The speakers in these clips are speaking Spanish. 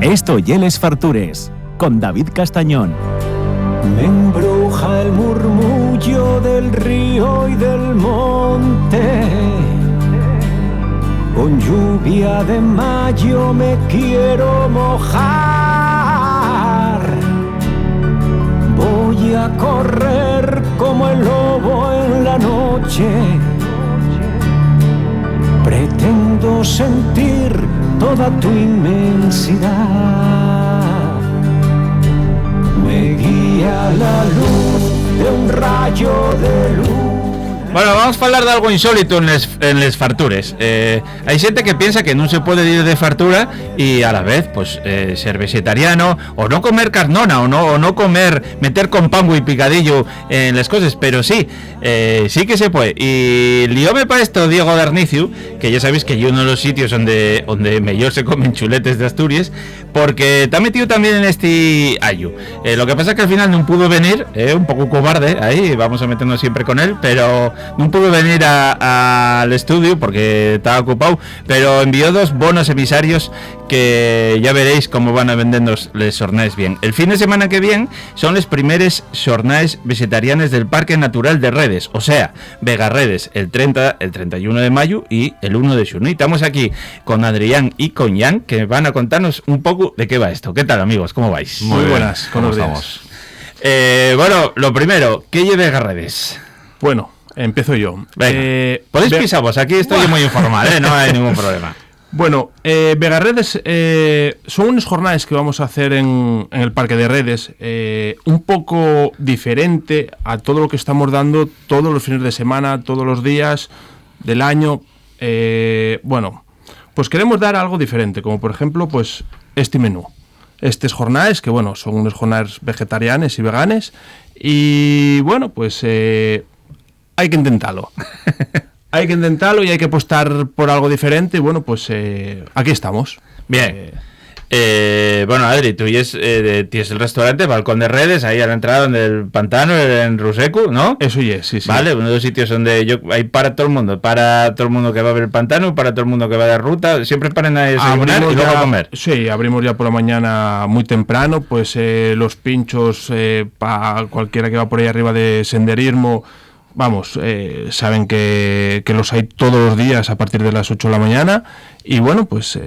Esto y Les Fartures, con David Castañón. Me embruja el murmullo del río y del monte. Con lluvia de mayo me quiero mojar. Voy a correr como el lobo en la noche. Pretendo sentir toda tu inmensidad. Me guía la luz de un rayo de luz. Bueno, vamos a falar de algo insólito en les fartures. Hai xente que piensa que non se pode ir de fartura e a la vez, pues, ser vegetariano o no comer carnona o no comer, meter con pango y picadillo en las cosas, pero sí, sí que se puede. Y lióme para esto Diego Darniciu, que ya sabéis que es uno de los sitios donde mejor se comen chuletes de Asturias, porque está metido también en este ayu. Lo que pasa es que al final no pudo venir, un poco cobarde, ahí vamos a meternos siempre con él, pero no pudo venir al estudio porque estaba ocupado, pero envió 2 bonos emisarios que ya veréis cómo van a vendernos les jornades bien. El fin de semana que viene son las primeras jornades vegetarianas del Parque Natural de Redes, o sea, Vega Redes, el 31 de mayo y el 1 de junio. Y estamos aquí con Adrián y con Jan, que van a contarnos un poco de qué va esto. ¿Qué tal, amigos? ¿Cómo vais? Muy buenas, ¿cómo estamos? Bueno, lo primero, ¿qué lleva Vega Redes? Bueno, empiezo yo. Podéis pisar vos, aquí estoy muy informal, no hay ningún problema. Bueno, Vega Redes son unas jornadas que vamos a hacer en el Parque de Redes, un poco diferente a todo lo que estamos dando todos los fines de semana, todos los días del año. Bueno, pues queremos dar algo diferente, como por ejemplo, pues este menú. Estas jornadas, que bueno, son unas jornadas vegetarianas y veganas, y bueno, pues hay que intentarlo. Hay que intentarlo y hay que apostar por algo diferente. Y bueno, pues aquí estamos. Bien. Bueno, Adri, tú tienes el restaurante Balcón de Redes, ahí a la entrada del pantano, en Rusecu, ¿no? Eso es, sí. Vale, uno de los sitios donde hay para todo el mundo que va a ver el pantano, para todo el mundo que va de ruta, siempre paran a desayunar y luego a comer. Sí, abrimos ya por la mañana muy temprano, pues los pinchos para cualquiera que va por ahí arriba de senderismo. Vamos, saben que los hay todos los días a partir de las 8 de la mañana. Y bueno, pues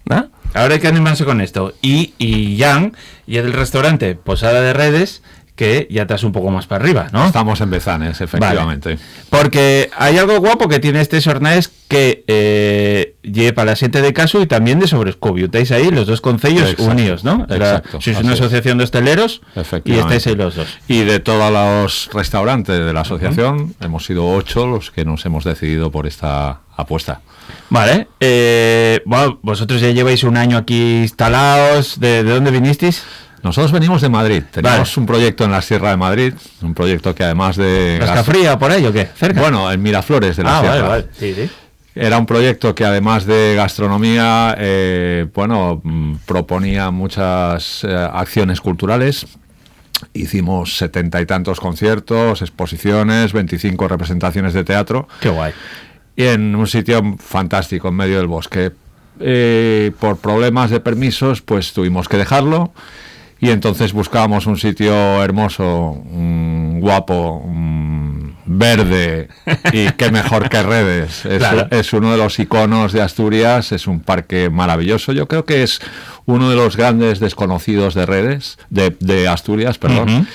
nada. Ahora hay que animarse con esto. Y Jan, y el restaurante Posada de Redes, que ya estás un poco más para arriba, ¿no? Estamos en Bezanes, efectivamente. Vale. Porque hay algo guapo que tiene este jornades que lleva la gente de Casu y también de Sobrescobio. Estáis ahí los dos concellos unidos, ¿no? Exacto. Sois una asociación de hosteleros y estáis ahí los dos. Y de todos los restaurantes de la asociación, hemos sido 8 los que nos hemos decidido por esta apuesta. Vale. Bueno, vosotros ya lleváis un año aquí instalados. ¿De dónde vinisteis? Nosotros venimos de Madrid, teníamos un proyecto en la Sierra de Madrid, un proyecto que además de... ¿Cascafría por ahí o qué? ¿Cerca? Bueno, en Miraflores de la Sierra. Vale. Sí. Era un proyecto que además de gastronomía, proponía muchas acciones culturales. Hicimos 70 y tantos conciertos, exposiciones, 25 representaciones de teatro. ¡Qué guay! Y en un sitio fantástico, en medio del bosque. Por problemas de permisos, pues tuvimos que dejarlo. Y entonces buscábamos un sitio hermoso, guapo, verde, y qué mejor que Redes. Claro. Es uno de los iconos de Asturias, es un parque maravilloso. Yo creo que es uno de los grandes desconocidos de Redes, de Asturias, perdón. Uh-huh.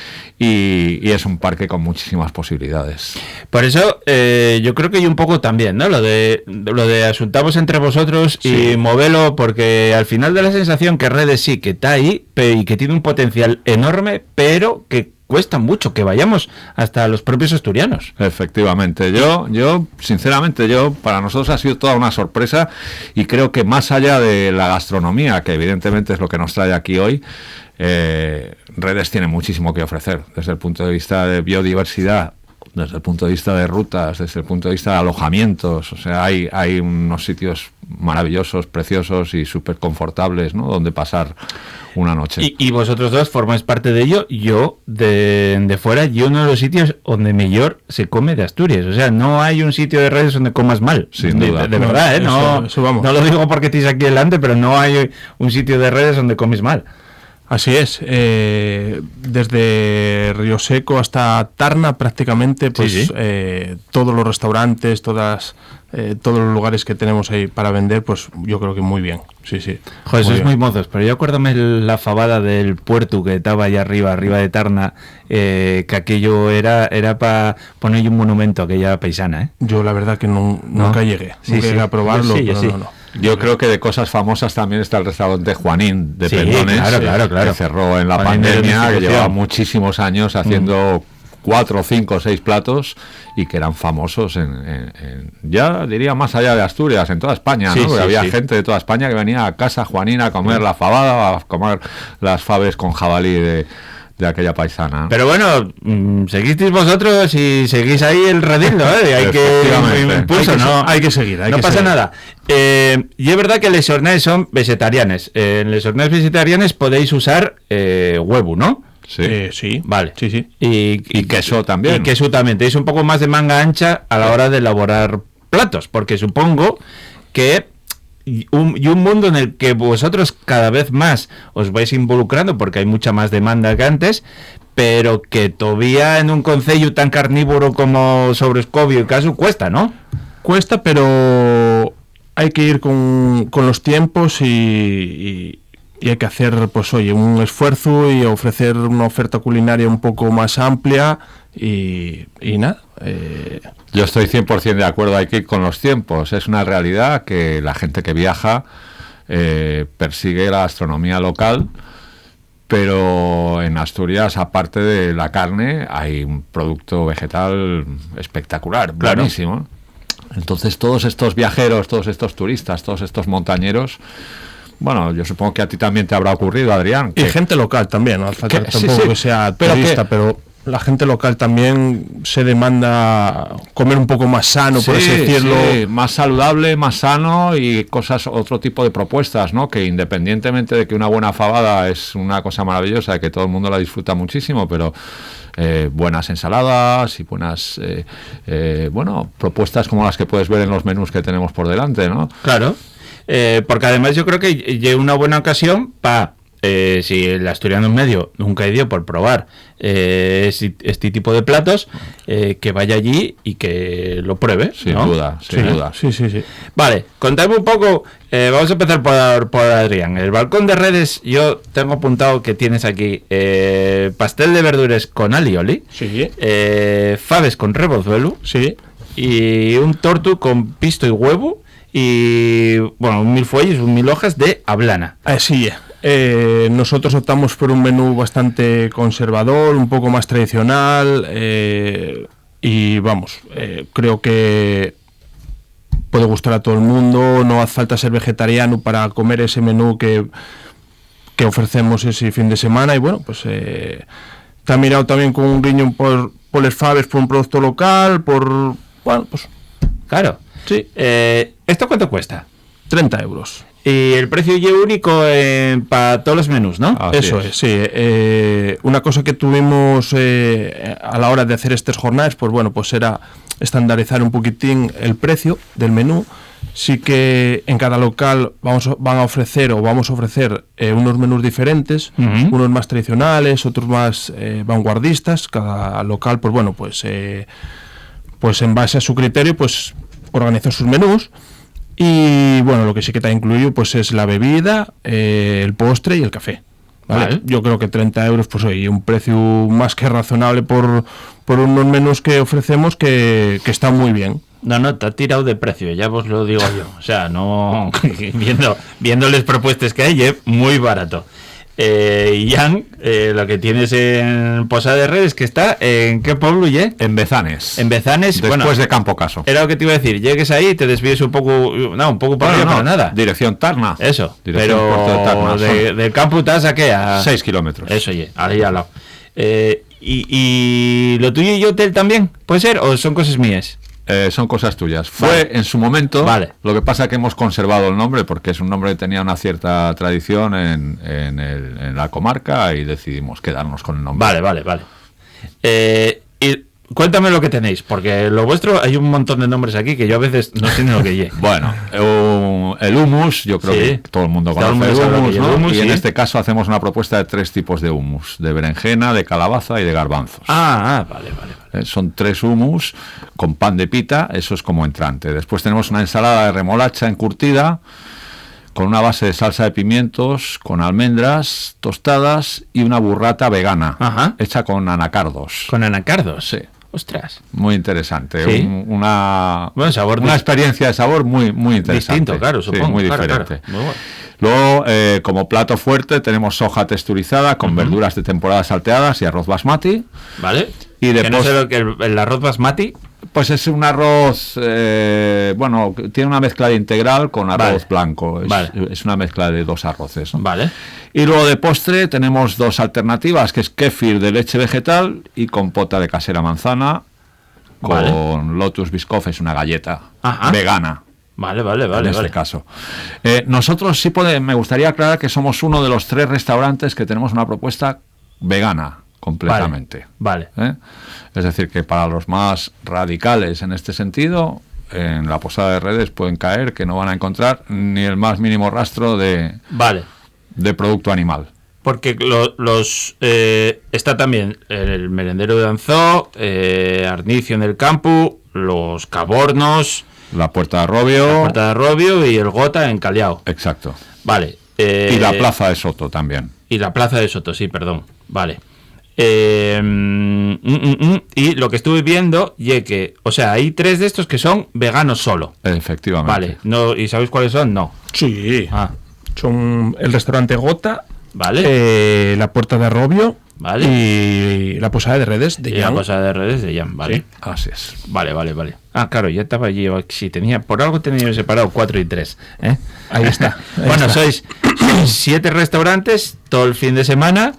Y es un parque con muchísimas posibilidades. Por eso yo creo que hay un poco también, ¿no? Lo de asuntamos entre vosotros y movelo, porque al final da la sensación que Redes sí que está ahí y que tiene un potencial enorme, pero que cuesta mucho que vayamos hasta los propios asturianos. Efectivamente, yo sinceramente, para nosotros ha sido toda una sorpresa, y creo que más allá de la gastronomía, que evidentemente es lo que nos trae aquí hoy, Redes tiene muchísimo que ofrecer desde el punto de vista de biodiversidad, desde el punto de vista de rutas, desde el punto de vista de alojamientos. O sea, hay unos sitios maravillosos, preciosos y súper confortables, ¿no? Donde pasar una noche. Y vosotros dos formáis parte de ello. Yo, de fuera, yo uno de los sitios donde mejor se come de Asturias. O sea, no hay un sitio de Redes donde comas mal. Sin duda. De verdad, ¿eh? Eso vamos. No lo digo porque estéis aquí delante, pero no hay un sitio de Redes donde comes mal. Así es, desde Río Seco hasta Tarna prácticamente, pues Sí. Todos los restaurantes, todos los lugares que tenemos ahí para vender, pues yo creo que muy bien, sí. Joder, sois bien. muy mozos, pero yo acuérdame la fabada del puerto que estaba allá arriba de Tarna, que aquello era para poner un monumento a aquella paisana, ¿eh? Yo la verdad que nunca llegué, Sí, nunca sí. llegué a probarlo, Yo sí. pero no. Yo creo que de cosas famosas también está el restaurante Juanín de Sí, Pendones, claro. que cerró en la Juanín de pandemia, que Distribución. llevaba muchísimos años haciendo 4, 5, 6 platos y que eran famosos ya diría más allá de Asturias, en toda España, Sí, ¿no? Porque sí, había sí. gente de toda España que venía a casa Juanín a comer la fabada, a comer las faves con jabalí de aquella paisana. Pero bueno, seguisteis vosotros y seguís ahí el redildo, ¿eh? Hay que Efectivamente. impulso, Hay que seguir, no pasa seguir. nada. Y es verdad que les jornades son vegetarianes. En les jornades vegetarianes podéis usar huevo, ¿no? Sí. Sí, Vale. Sí. Y queso también. Y queso también. Tenéis un poco más de manga ancha a la hora de elaborar platos, porque supongo que un mundo en el que vosotros cada vez más os vais involucrando, porque hay mucha más demanda que antes, pero que todavía en un concello tan carnívoro como Sobrescobio y Casu cuesta, ¿no? Cuesta, pero hay que ir con los tiempos y hay que hacer, pues oye, un esfuerzo y ofrecer una oferta culinaria un poco más amplia y nada. Yo estoy 100% de acuerdo, hay que ir con los tiempos. Es una realidad que la gente que viaja persigue la gastronomía local, pero en Asturias, aparte de la carne, hay un producto vegetal espectacular, Claro. buenísimo. Entonces todos estos viajeros, todos estos turistas, todos estos montañeros, bueno, yo supongo que a ti también te habrá ocurrido, Adrián. Y gente local también, no hace falta que- sí, tampoco sí, que sea pero turista, pero la gente local también se demanda comer un poco más sano, por así decirlo. sí, más saludable, más sano y otro tipo de propuestas, ¿no? Que independientemente de que una buena fabada es una cosa maravillosa y que todo el mundo la disfruta muchísimo, pero buenas ensaladas y buenas propuestas como las que puedes ver en los menús que tenemos por delante, ¿no? Claro. Porque además yo creo que llega una buena ocasión para, si el asturiano en medio nunca dio por probar este tipo de platos, que vaya allí y que lo pruebe, Sin ¿no? duda, sin duda. Sí. Vale, contadme un poco, vamos a empezar por Adrián. El balcón de Redes, yo tengo apuntado que tienes aquí pastel de verduras con alioli, Sí. faves con rebozuelo Sí. y un tortu con pisto y huevo y, bueno, un milfolles, un mil hojas de ablana. Así es. Nosotros optamos por un menú bastante conservador, un poco más tradicional y vamos, creo que puede gustar a todo el mundo, no hace falta ser vegetariano para comer ese menú que ofrecemos ese fin de semana y bueno, pues te ha mirado también con un guiño por les faves, por un producto local, bueno, pues Claro. sí, ¿Esto cuánto cuesta? 30 euros. Y el precio es único para todos los menús, ¿no? Así Eso es. es, sí. Una cosa que tuvimos a la hora de hacer estas jornadas, pues bueno, pues era estandarizar un poquitín el precio del menú. Sí que en cada local vamos a ofrecer unos menús diferentes, Ujú. unos más tradicionales, otros más vanguardistas. Cada local, pues bueno, pues en base a su criterio, pues organizó sus menús. Y bueno, lo que sí que está incluido pues es la bebida, el postre y el café. ¿Vale? Vale. Yo creo que 30 euros, pues oye, un precio más que razonable por unos menús que ofrecemos que están muy bien. No, te ha tirado de precio, ya vos lo digo yo. O sea, no. viéndoles propuestas que hay, muy barato. Jan, lo que tienes en Posada de Redes, que está en qué pueblo, ye? En Bezanes. En Bezanes, Después bueno, de Campo Caso. era lo que te iba a decir. Llegues ahí y te desvíes un poco. No, un poco para Bueno, arriba, para nada. Dirección Tarna. Eso. Dirección Puerto de Tarna. Pero del campo estás a qué? A 6 kilómetros. Eso, ye, ahí al lado. ¿Y lo tuyo y hotel también? ¿Puede ser? ¿O son cosas mías? Son cosas tuyas. Fue en su momento, Vale. Lo que pasa que hemos conservado el nombre porque es un nombre que tenía una cierta tradición en la comarca y decidimos quedarnos con el nombre. Vale. Y cuéntame lo que tenéis, porque lo vuestro hay un montón de nombres aquí que yo a veces no sé ni lo que lleve. Bueno, el hummus, yo creo que todo el mundo conoce el hummus, ¿no? hummus, y en sí. este caso hacemos una propuesta de 3 tipos de hummus, de berenjena, de calabaza y de garbanzos. Vale. Son 3 hummus con pan de pita, eso es como entrante. Después tenemos una ensalada de remolacha encurtida con una base de salsa de pimientos, con almendras tostadas y una burrata vegana, hecha con anacardos. ¿Con anacardos? Sí. Ostras. Muy interesante. Sí. Una sabor experiencia de sabor muy interesante. Distinto, claro, supongo. Sí, muy claro, diferente. Claro. Muy bueno. Luego, como plato fuerte, tenemos soja texturizada con verduras de temporada salteadas y arroz basmati. Vale. Y de que no sé lo que el arroz basmati. Pues es un arroz, tiene una mezcla de integral con arroz blanco. Es una mezcla de 2 arroces, ¿no? Vale. Y luego de postre tenemos 2 alternativas, que es kéfir de leche vegetal y compota de casera manzana con Lotus Biscoff, es una galleta vegana. Vale. En este caso. Nosotros sí me gustaría aclarar que somos uno de los 3 restaurantes que tenemos una propuesta vegana completamente. Vale. Es decir, que para los más radicales en este sentido, en la posada de Redes pueden caer que no van a encontrar ni el más mínimo rastro de producto animal. Porque está también el merendero de Anzó, Arnicio en el Campo, los Cabornos, la Puerta de Robio y el Gota en Callao. Exacto. Vale. Y la Plaza de Soto también. Y la Plaza de Soto, sí, perdón. Vale. Y lo que estuve viendo, hay 3 de estos que son veganos solo. Efectivamente. Vale. No, ¿y sabéis cuáles son? No. Sí. Son el restaurante Gota, vale. la Puerta de Robio, vale. Y la posada de Redes de Jan. La posada de Redes de Jan, vale. Sí, así es. Vale. Claro, ya estaba allí. Sí, por algo tenía yo separado 4 y 3. Ahí está. Bueno, sois 7 restaurantes todo el fin de semana.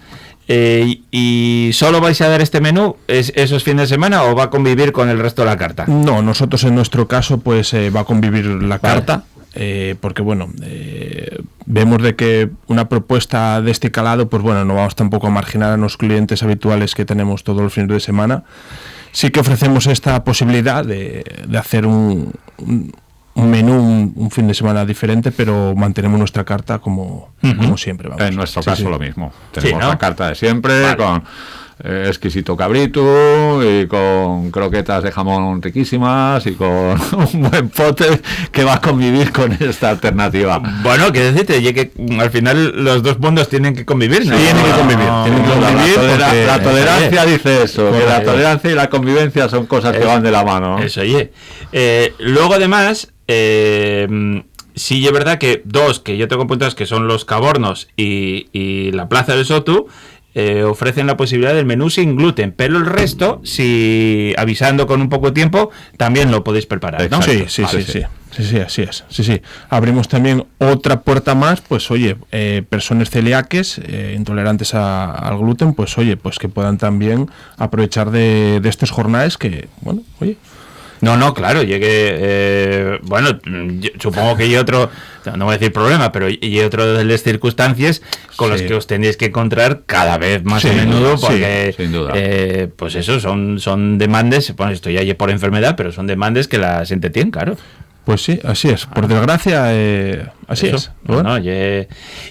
¿Y solo vais a dar este menú esos fines de semana o va a convivir con el resto de la carta? No, nosotros en nuestro caso pues va a convivir la carta, porque vemos de que una propuesta de este calado, pues no vamos tampoco a marginar a los clientes habituales que tenemos todos los fines de semana. Sí que ofrecemos esta posibilidad de hacer un menú un fin de semana diferente, pero mantenemos nuestra carta como siempre. Vamos. En nuestro caso lo mismo. Tenemos ¿no? la carta de siempre, con exquisito cabrito y con croquetas de jamón riquísimas y con un buen pote que va a convivir con esta alternativa. Bueno, que decirte, que al final los 2 mundos tienen que convivir, ¿no? Tienen que convivir. La tolerancia dice eso, que la tolerancia y la convivencia son cosas que van de la mano, ¿no? Eso, luego además, sí es verdad que 2 que yo tengo apuntados, que son los Cabornos y la Plaza del Soto, ofrecen la posibilidad del menú sin gluten, pero el resto, si avisando con un poco de tiempo, también lo podéis preparar, ¿no? Sí, así es. Sí. Abrimos también otra puerta más, pues personas celíacas, intolerantes al gluten, pues que puedan también aprovechar de estas jornadas que, No, claro, supongo que hay otro, no voy a decir problema, pero hay otro de las circunstancias con las que os tenéis que encontrar cada vez más a menudo, porque sin duda. Pues eso, son demandas, esto ya por enfermedad, pero son demandas que la gente tiene, claro. Pues sí, así es, por desgracia, así eso, es.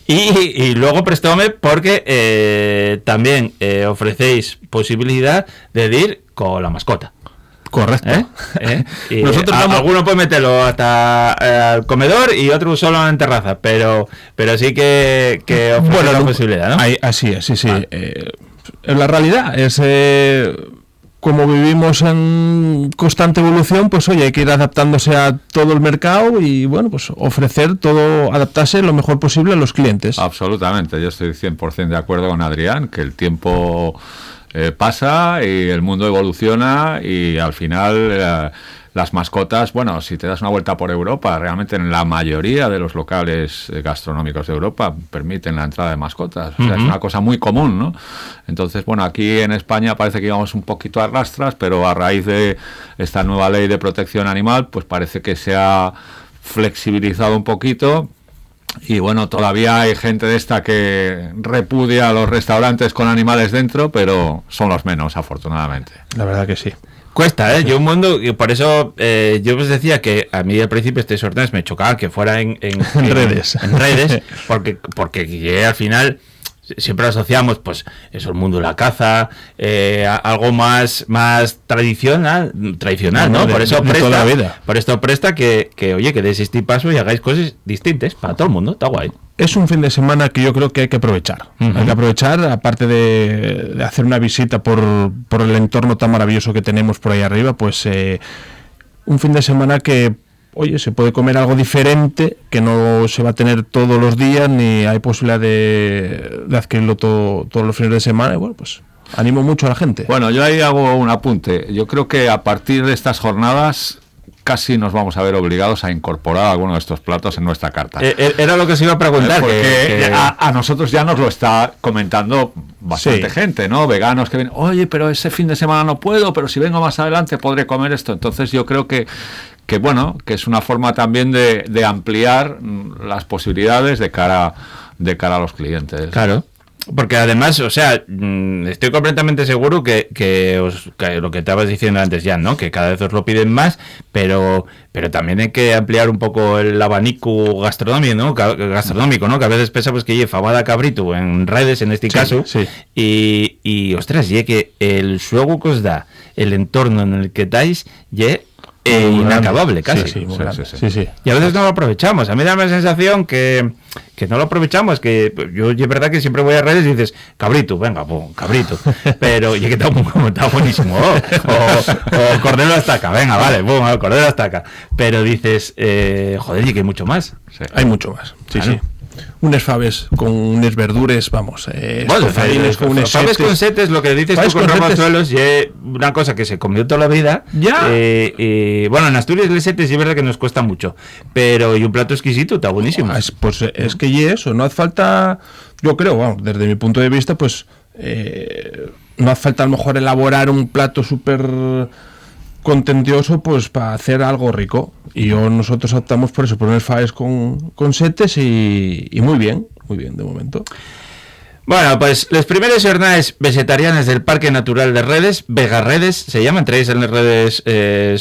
Y luego prestóme porque también ofrecéis posibilidad de ir con la mascota. Correcto. Y nosotros alguno puede meterlo hasta al comedor y otro solo en terraza, pero sí que ofrece la posibilidad, ¿no? Así es, sí. La realidad es como vivimos en constante evolución, pues hay que ir adaptándose a todo el mercado y ofrecer todo, adaptarse lo mejor posible a los clientes. Absolutamente, yo estoy 100% de acuerdo con Adrián, que el tiempo pasa y el mundo evoluciona y al final las mascotas, bueno, si te das una vuelta por Europa, realmente en la mayoría de los locales gastronómicos de Europa permiten la entrada de mascotas. O sea, es una cosa muy común, ¿no? Entonces, bueno, aquí en España parece que íbamos un poquito a rastras, pero a raíz de esta nueva ley de protección animal, pues parece que se ha flexibilizado un poquito. Y bueno, todavía hay gente de esta que repudia a los restaurantes con animales dentro, pero son los menos, afortunadamente. La verdad que sí. Cuesta, ¿eh? Yo un mundo, y por eso yo os decía que a mí al principio este sorteo me chocaba que fuera en redes. En redes, porque al final siempre asociamos, pues, eso, el mundo de la caza, algo más tradicional, ¿no? Por eso presta, toda la vida. Por esto presta que oye, que deis este paso y hagáis cosas distintas para todo el mundo, está guay. Es un fin de semana que yo creo que hay que aprovechar. Hay que aprovechar, aparte de hacer una visita por el entorno tan maravilloso que tenemos por ahí arriba, pues un fin de semana que, oye, se puede comer algo diferente, que no se va a tener todos los días, ni hay posibilidad de adquirirlo todos los fines de semana. Y bueno, pues animo mucho a la gente. Bueno, yo ahí hago un apunte. Yo creo que a partir de estas jornadas casi nos vamos a ver obligados a incorporar alguno de estos platos en nuestra carta. Era lo que se iba a preguntar. Porque a nosotros ya nos lo está comentando bastante gente, ¿no? Veganos que vienen, oye, pero ese fin de semana no puedo, pero si vengo más adelante podré comer esto. Entonces yo creo que bueno, que es una forma también de ampliar las posibilidades de cara a los clientes. Claro. Porque además, o sea, estoy completamente seguro que lo que estabas diciendo antes ya, ¿no? Que cada vez os lo piden más, pero también hay que ampliar un poco el abanico gastronómico, ¿no? Que a veces pesa pues que lleve fabada cabrito en redes, en este caso, sí. Y ostras, y que el juego que os da, el entorno en el que estáis, inacabable casi. Sí. Y a veces no lo aprovechamos. A mí da la sensación que no lo aprovechamos, que yo es verdad que siempre voy a redes y dices, cabrito, venga, cabrito, pero ya que está buenísimo, o cordero hasta acá, venga, vale, cordero hasta acá, pero dices, joder, y que hay mucho más. Sí. Hay mucho más, sí. Unes faves con unes verdures, vamos, faves con setes, lo que dices tú con rapazuelos, y una cosa que se comió toda la vida. Ya. Bueno, en Asturias el setes es verdad que nos cuesta mucho, pero y un plato exquisito, está buenísimo. Pues es que y eso, no hace falta, yo creo, bueno, desde mi punto de vista, pues no hace falta a lo mejor elaborar un plato súper contentioso pues para hacer algo rico, y nosotros optamos por eso, por unas faves con setes y muy bien de momento. Bueno, pues les primeres jornades vegetarianas del Parque Natural de Redes, Vegarredes, se llaman, traéis en las redes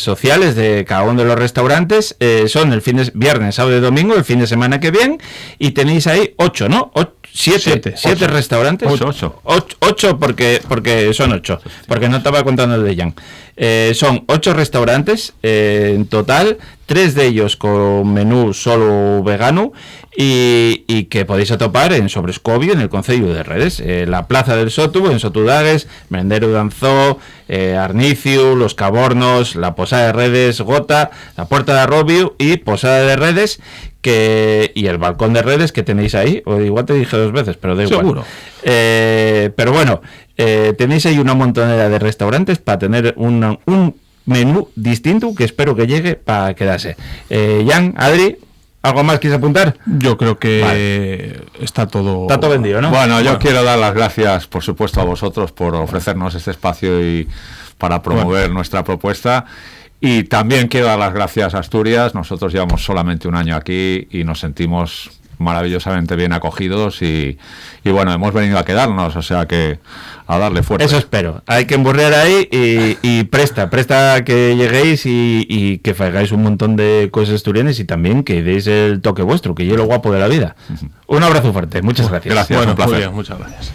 sociales de cada uno de los restaurantes, son el viernes, sábado y domingo, el fin de semana que viene, y tenéis ahí 8, ¿no? 7 restaurantes. 8 porque son 8, porque no estaba contando el de Jan. Son 8 restaurantes en total, 3 de ellos con menú solo vegano, y que podéis atopar en Sobrescobio, en el concello de Redes, la Plaza del Sotu, en Sotudagues, Mendero de Anzó, Arnicio, Los Cabornos, la Posada de Redes, Gota, la Puerta de Arrobio y Posada de Redes, y el balcón de Redes que tenéis ahí, o igual te dije 2 veces, pero da igual. Seguro. Pero bueno, tenéis ahí una montonera de restaurantes para tener un menú distinto que espero que llegue para quedarse. Jan, Adri, ¿algo más quieres apuntar? Yo creo que está todo vendido, ¿no? Bueno, yo quiero dar las gracias, por supuesto, a vosotros por ofrecernos este espacio y para promover nuestra propuesta. Y también quiero dar las gracias a Asturias. Nosotros llevamos solamente un año aquí y nos sentimos maravillosamente bien acogidos y bueno, hemos venido a quedarnos, o sea que a darle fuerte. Eso espero. Hay que emburrear ahí y presta que lleguéis y que hagáis un montón de cosas asturianas y también que deis el toque vuestro, que yo lo guapo de la vida. Un abrazo fuerte. Muchas gracias. Gracias, Bueno, un placer. muy bien, muchas gracias.